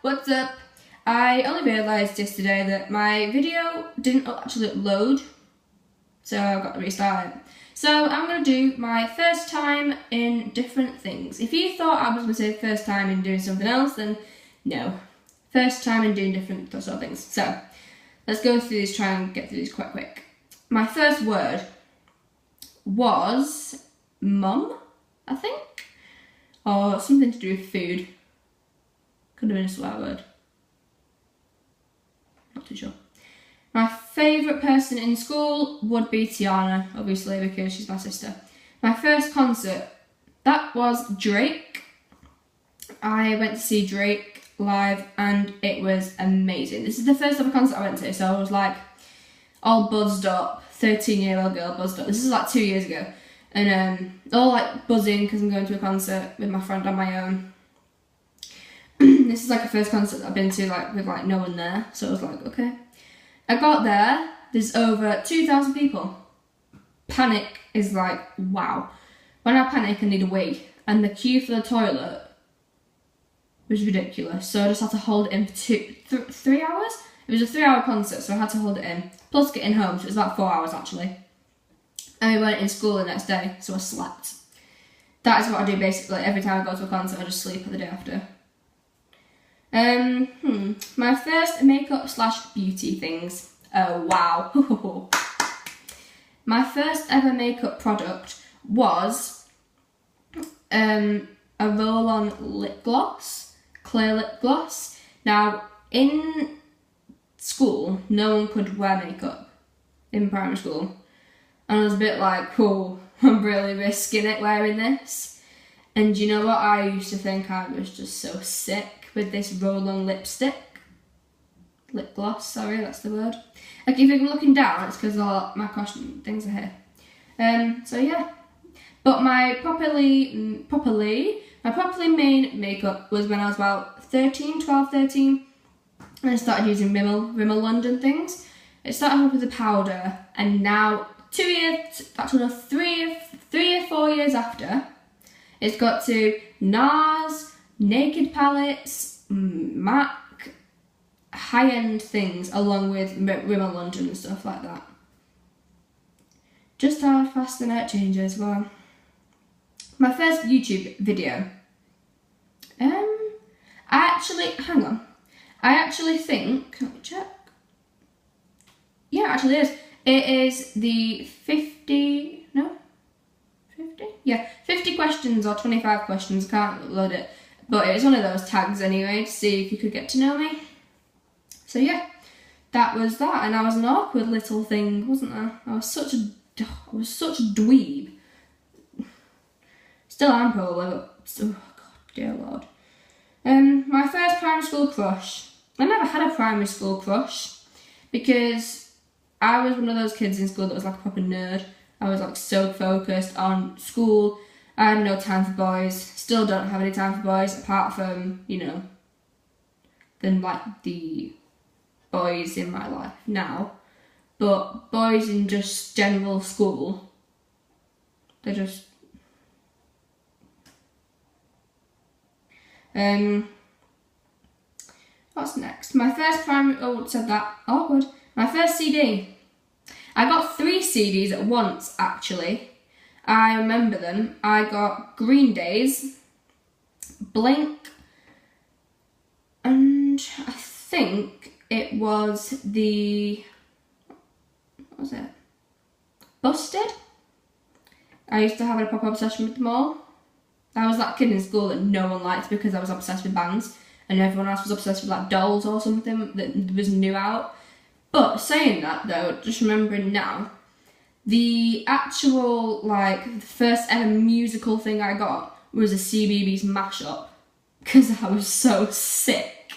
What's up? I only realised yesterday that my video didn't actually load, so I've got to restart it. So I'm going to do my first time in different things. If you thought I was going to say first time in doing something else, then no. First time in doing different sort of things. So let's go through these, try and get through these quite quick. My first word was mum, I think, or something to do with food. Could have been a swear word. Not too sure. My favourite person in school would be Tiana, obviously, because she's my sister. My first concert, that was Drake. I went to see Drake live and it was amazing. This is the first ever concert I went to, so I was like all buzzed up, 13-year-old girl buzzed up. This is like 2 years ago. And all like buzzing because I'm going to a concert with my friend on my own. This is like the first concert that I've been to like with like no one there, so I was like, okay. I got there, there's over 2,000 people. Panic is like, wow. When I panic, I need a wee, and the queue for the toilet was ridiculous, so I just had to hold it in for 3 hours? It was a 3-hour concert, so I had to hold it in, plus getting home, so it was about 4 hours actually. And we weren't in school the next day, so I slept. That is what I do basically, every time I go to a concert, I just sleep the day after. My first makeup / beauty things. Oh wow. My first ever makeup product was a roll-on lip gloss, clear lip gloss. Now in school, no one could wear makeup in primary school. And I was a bit like, oh, I'm really risking it wearing this. And you know what? I used to think I was just so sick with this roll-on lip gloss, sorry, that's the word. Like if you're looking down, it's because all my question things are here. So yeah. But my properly main makeup was when I was about 12, 13. And I started using Rimmel London things. It started off with a powder, and now 2 years, actually no, 3 or 4 years after, it's got to NARS, Naked palettes, MAC, high-end things, along with Rimmel London and stuff like that. Just how fast the net changes. Well, my first YouTube video. I actually think, let me check. Yeah, actually it is. It is the 50 questions or 25 questions, I can't upload it. But it was one of those tags anyway, to see if you could get to know me. So yeah, that was that, and I was an awkward little thing, wasn't I? I was such a dweeb. Still am probably, but oh god, dear lord. My first primary school crush. I never had a primary school crush because I was one of those kids in school that was like a proper nerd. I was like so focused on school. I had no time for boys, still don't have any time for boys, apart from, you know, than like the boys in my life now. But boys in just general school, they're just... What's next? My first primary... Oh, said that. Awkward. My first CD. I got 3 CDs at once, actually. I remember them. I got Green Days, Blink, and I think it was the... what was it? Busted? I used to have a proper obsession with them all. I was that kid in school that no one liked because I was obsessed with bands, and everyone else was obsessed with like dolls or something that was new out. But saying that though, just remembering now, the actual, like, the first ever musical thing I got was a CBeebies mashup, because I was so sick.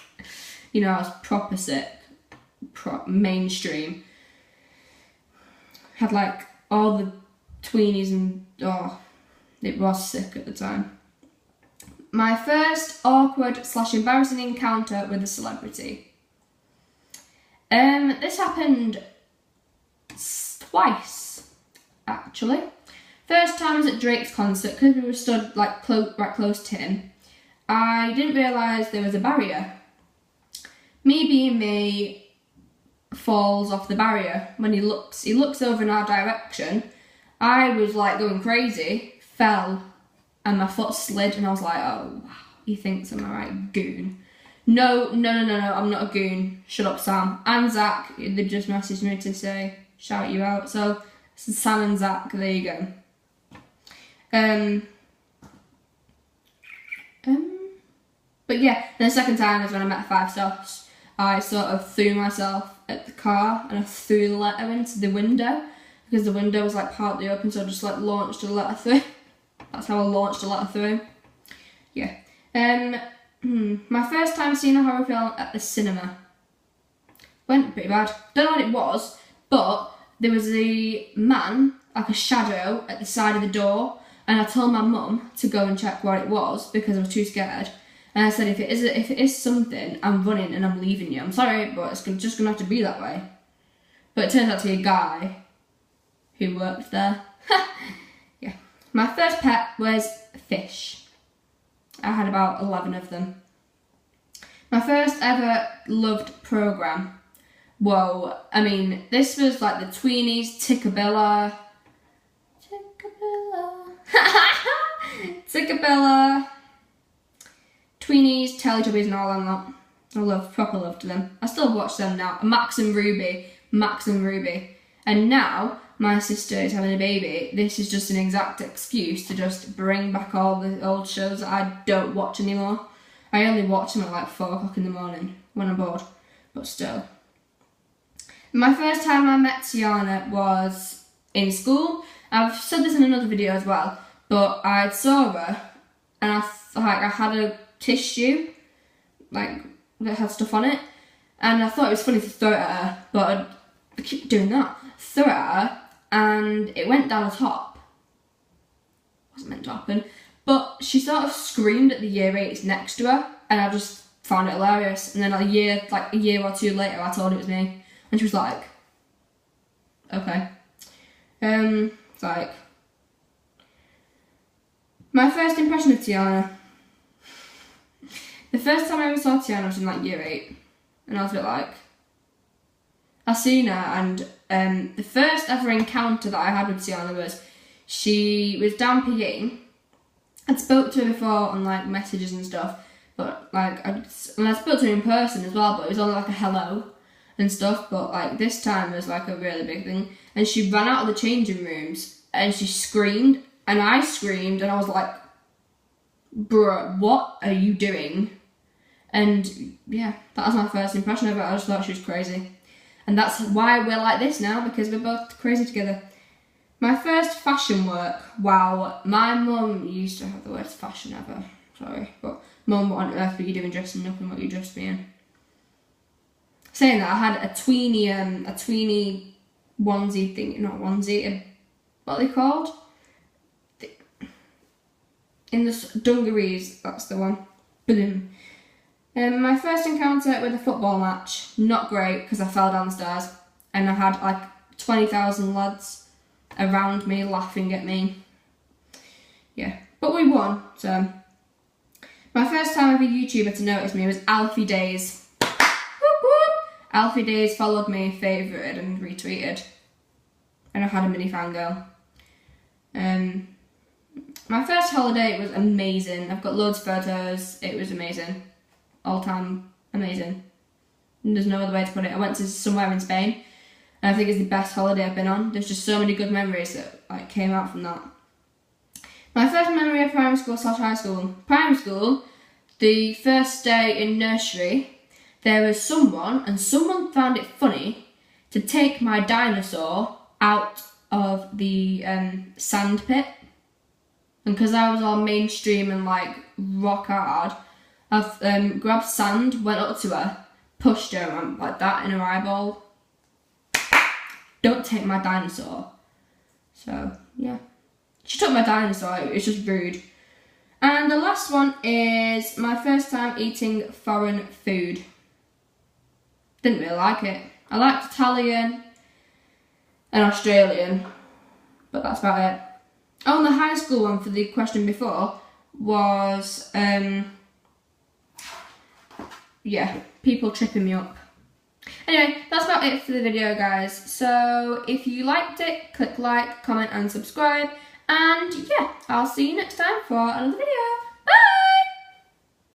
You know, I was proper sick, mainstream. Had like all the tweenies and, oh, it was sick at the time. My first awkward / embarrassing encounter with a celebrity. This happened twice. Actually, first time was at Drake's concert because we were stood like right close to him. I didn't realise there was a barrier me being me, falls off the barrier. When he looks over in our direction. I was like going crazy, fell, and my foot slid, and I was like, oh wow, he thinks I'm a right goon. No, I'm not a goon. Shut up, Sam. And Zach, they just messaged me to say, shout you out. So, Sam and Zach, there you go. But yeah, the second time was when I met 5 Stars. I sort of threw myself at the car and I threw the letter into the window because the window was like partly open, so I just like launched a letter through. That's how I launched a letter through. Yeah. My first time seeing a horror film at the cinema went pretty bad. Don't know what it was, but there was a man, like a shadow, at the side of the door, and I told my mum to go and check what it was because I was too scared. And I said, if it is something, I'm running and I'm leaving you. I'm sorry, but it's just gonna have to be that way. But it turns out to be a guy who worked there. Yeah. My first pet was fish. I had about 11 of them. My first ever loved programme. Whoa, I mean, this was like the Tweenies, Tickabilla, Tweenies, Teletubbies and all that. I proper loved them. I still watch them now. Max and Ruby. And now, my sister is having a baby. This is just an exact excuse to just bring back all the old shows that I don't watch anymore. I only watch them at like 4 o'clock in the morning when I'm bored, but still. My first time I met Tiana was in school. I've said this in another video as well, but I saw her and I had a tissue, like, that had stuff on it, and I thought it was funny to throw it at her, but I keep doing that. Threw it at her, and it went down the top. Wasn't meant to happen, but she sort of screamed at the year 8s next to her, and I just found it hilarious. And then a year or 2 later, I told her it was me, and she was like, okay. It's like, my first impression of Tiana. The first time I ever saw Tiana was in like year 8, and I was a bit like, I seen her, and the first ever encounter that I had with Tiana was, she was down PE. I'd spoke to her before on like messages and stuff, but like, I spoke to her in person as well, but it was only like a hello and stuff, but like this time was like a really big thing, and she ran out of the changing rooms, and she screamed, and I screamed, and I was like, bruh, what are you doing? And yeah, that was my first impression of her. I just thought she was crazy. And that's why we're like this now, because we're both crazy together. My first fashion work, wow, my mum used to have the worst fashion ever. Sorry, but mum, what on earth were you doing dressing up in what you dressed me in? Saying that, I had a tweeny onesie thing, not onesie, what are they called? In the dungarees, that's the one. Boom. My first encounter with a football match, not great because I fell down the stairs and I had like 20,000 lads around me laughing at me. Yeah, but we won, so. My first time ever YouTuber to notice me was Alfie Days. Whoop whoop. Alfie Days followed me, favorited and retweeted. And I had a mini fangirl. My first holiday was amazing. I've got loads of photos. It was amazing. All time amazing. And there's no other way to put it. I went to somewhere in Spain, and I think it's the best holiday I've been on. There's just so many good memories that like came out from that. My first memory of primary school / high school. Primary school, the first day in nursery, there was someone found it funny to take my dinosaur out of the sand pit. And because I was all mainstream and like rock hard, I've grabbed sand, went up to her, pushed her and went like that in her eyeball. Don't take my dinosaur. So, yeah. She took my dinosaur, it's just rude. And the last one is my first time eating foreign food. Didn't really like it. I liked Italian and Australian, but that's about it. Oh, and the high school one for the question before was yeah, people tripping me up. Anyway, that's about it for the video, guys. So if you liked it, click like, comment and subscribe. And yeah, I'll see you next time for another video.